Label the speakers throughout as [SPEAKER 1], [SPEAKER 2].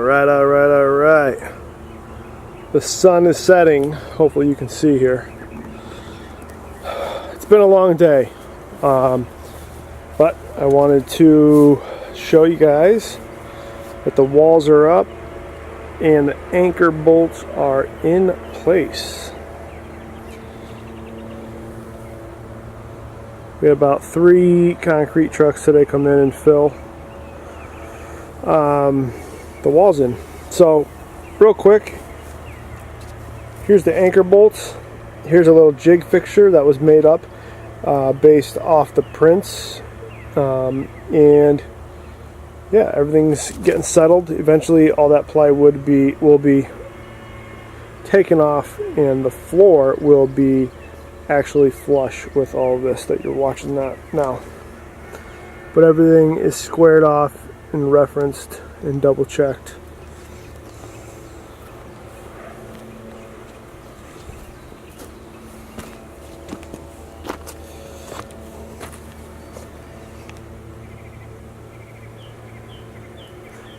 [SPEAKER 1] Alright. The sun is setting. Hopefully you can see here. It's been a long day. But I wanted to show you guys that the walls are up and the anchor bolts are in place. We had about 3 concrete trucks today come in and fill the walls in. So real quick, here's the anchor bolts. Here's a little jig fixture that was made up based off the prints, and yeah, everything's getting settled. Eventually all that plywood will be taken off and the floor will be actually flush with all of this that you're watching that now. But everything is squared off and referenced and double checked.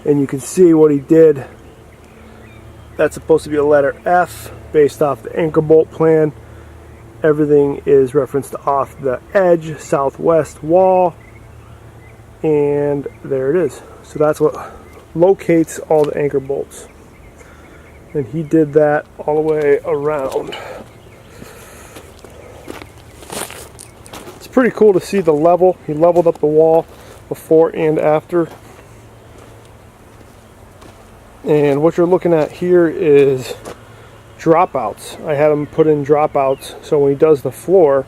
[SPEAKER 1] And you can see what he did. That's supposed to be a letter F based off the anchor bolt plan. Everything is referenced off the edge, southwest wall, and there it is. So that's what locates all the anchor bolts. And he did that all the way around. It's pretty cool to see the level. He leveled up the wall before and after. And what you're looking at here is dropouts. I had him put in dropouts, so when he does the floor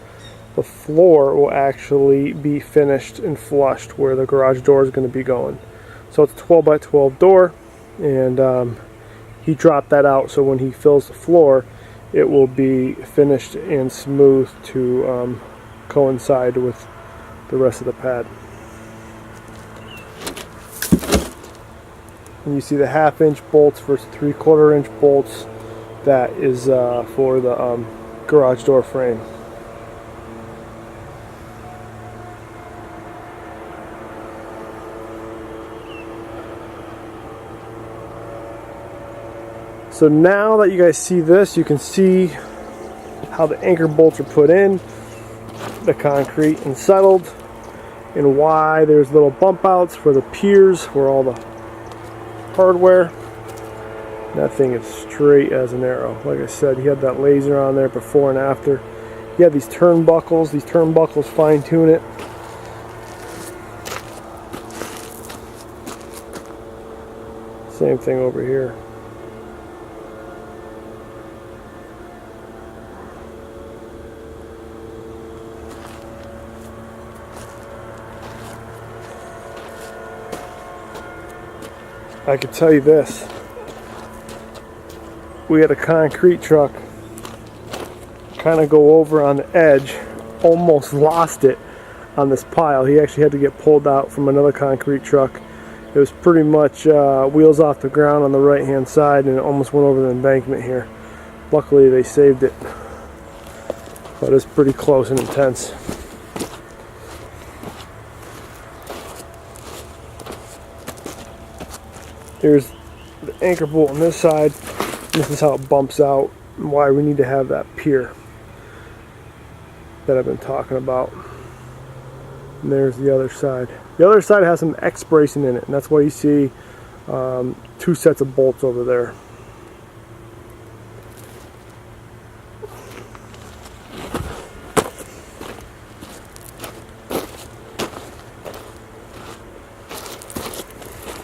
[SPEAKER 1] will actually be finished and flushed where the garage door is going to be going. So it's a 12 by 12 door, and he dropped that out so when he fills the floor it will be finished and smooth to coincide with the rest of the pad. And you see the 1/2 inch bolts versus 3/4 inch bolts. That is for the garage door frame. So now that you guys see this, you can see how the anchor bolts are put in, the concrete and settled, and why there's little bump outs for the piers where all the hardware. That thing is straight as an arrow. Like I said, he had that laser on there before and after. He had these turnbuckles. These turnbuckles fine tune it. Same thing over here. I can tell you this. We had a concrete truck kind of go over on the edge, almost lost it on this pile. He actually had to get pulled out from another concrete truck. It was pretty much wheels off the ground on the right hand side, and it almost went over the embankment here. Luckily they saved it, but it's pretty close and intense. Here's the anchor bolt on this side. This is how it bumps out and why we need to have that pier that I've been talking about. And there's the other side. The other side has some X bracing in it, and that's why you see 2 sets of bolts over there.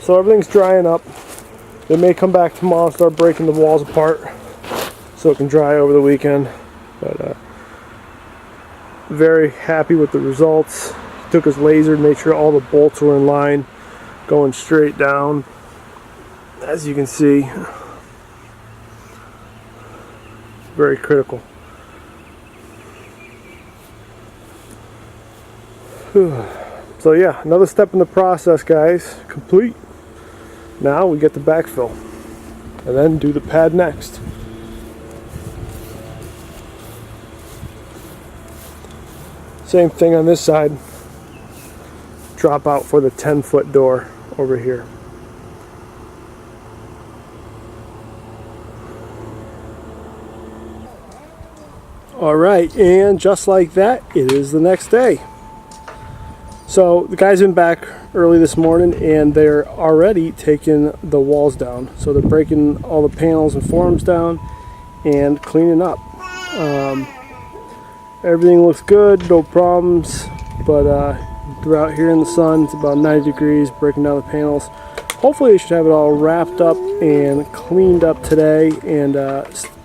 [SPEAKER 1] So everything's drying up. They may come back tomorrow and start breaking the walls apart so it can dry over the weekend. But very happy with the results. He took his laser and made sure all the bolts were in line, going straight down. As you can see, very critical. So yeah, another step in the process, guys, complete. Now we get the backfill and then do the pad next. Same thing on this side. Drop out for the 10-foot door over here. Alright, and just like that, it is the next day. So the guys been back early this morning and they're already taking the walls down. So they're breaking all the panels and forms down and cleaning up. Everything looks good, no problems, but they're out here in the sun. It's about 90 degrees, breaking down the panels. Hopefully they should have it all wrapped up and cleaned up today and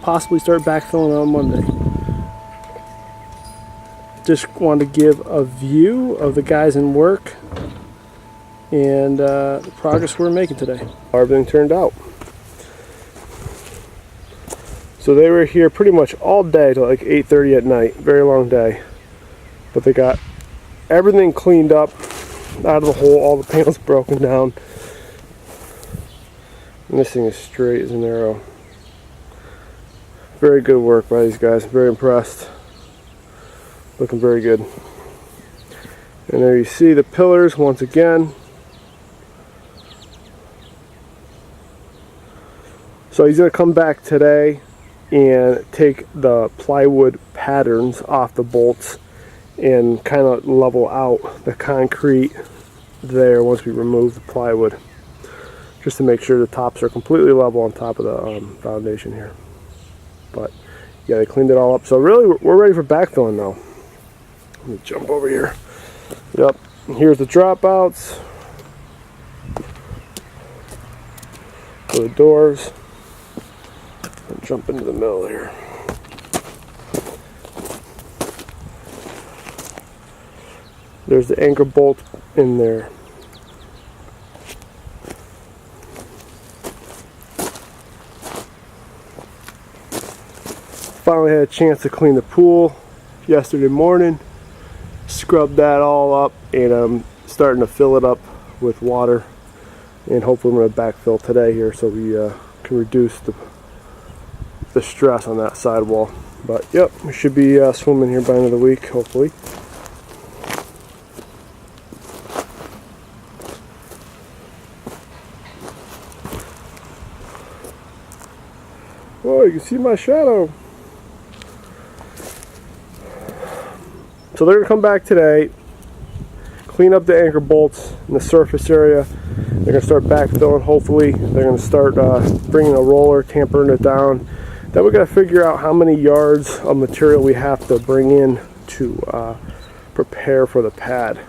[SPEAKER 1] possibly start backfilling on Monday. Just wanted to give a view of the guys in work and the progress we're making today. How everything turned out. So they were here pretty much all day till like 8:30 at night. Very long day. But they got everything cleaned up out of the hole, all the panels broken down. And this thing is straight as an arrow. Very good work by these guys. Very impressed. Looking very good. And there you see the pillars once again. So he's going to come back today and take the plywood patterns off the bolts and kind of level out the concrete there once we remove the plywood, just to make sure the tops are completely level on top of the foundation here. But yeah, they cleaned it all up, so really we're ready for backfilling now. Let me jump over here. Yep, here's the dropouts for the doors. I'll jump into the middle here. There's the anchor bolt in there. Finally had a chance to clean the pool yesterday morning. Scrubbed that all up, and I'm starting to fill it up with water, and hopefully I'm going to backfill today here so we can reduce the stress on that sidewall. But yep, we should be swimming here by the end of the week, hopefully. Whoa, you can see my shadow. So they're going to come back today, clean up the anchor bolts in the surface area. They're going to start backfilling, hopefully. They're going to start bringing a roller, tampering it down. Then we're going to figure out how many yards of material we have to bring in to prepare for the pad.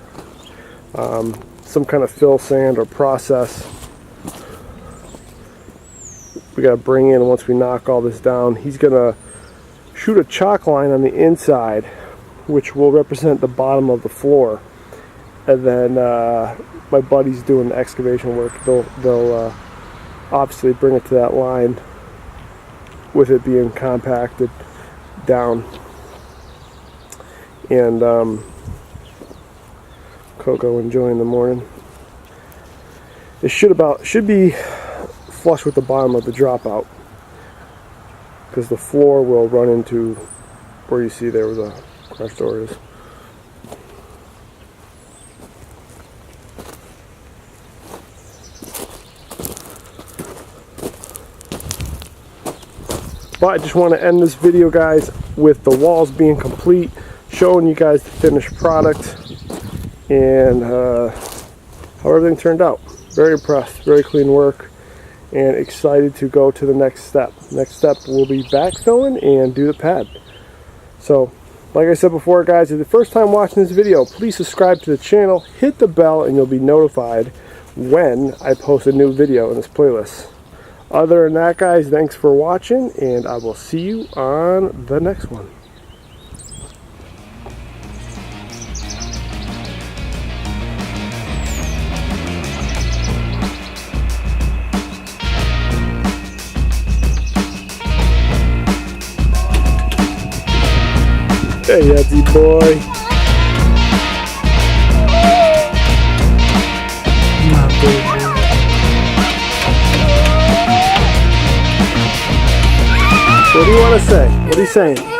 [SPEAKER 1] Some kind of fill sand or process we got to bring in once we knock all this down. He's going to shoot a chalk line on the inside, which will represent the bottom of the floor. And then my buddy's doing the excavation work. They'll obviously bring it to that line with it being compacted down. And Coco enjoying the morning. It should be flush with the bottom of the dropout, because the floor will run into where you see there where the crash door is. But I just want to end this video, guys, with the walls being complete, showing you guys the finished product and how everything turned out. Very impressed, very clean work, and excited to go to the next step. Next step will be backfilling and do the pad. So, like I said before, guys, if it's the first time watching this video, please subscribe to the channel, hit the bell, and you'll be notified when I post a new video in this playlist. Other than that, guys, thanks for watching, and I will see you on the next one. Hey, Etsy boy. What do you want to say? What are you saying?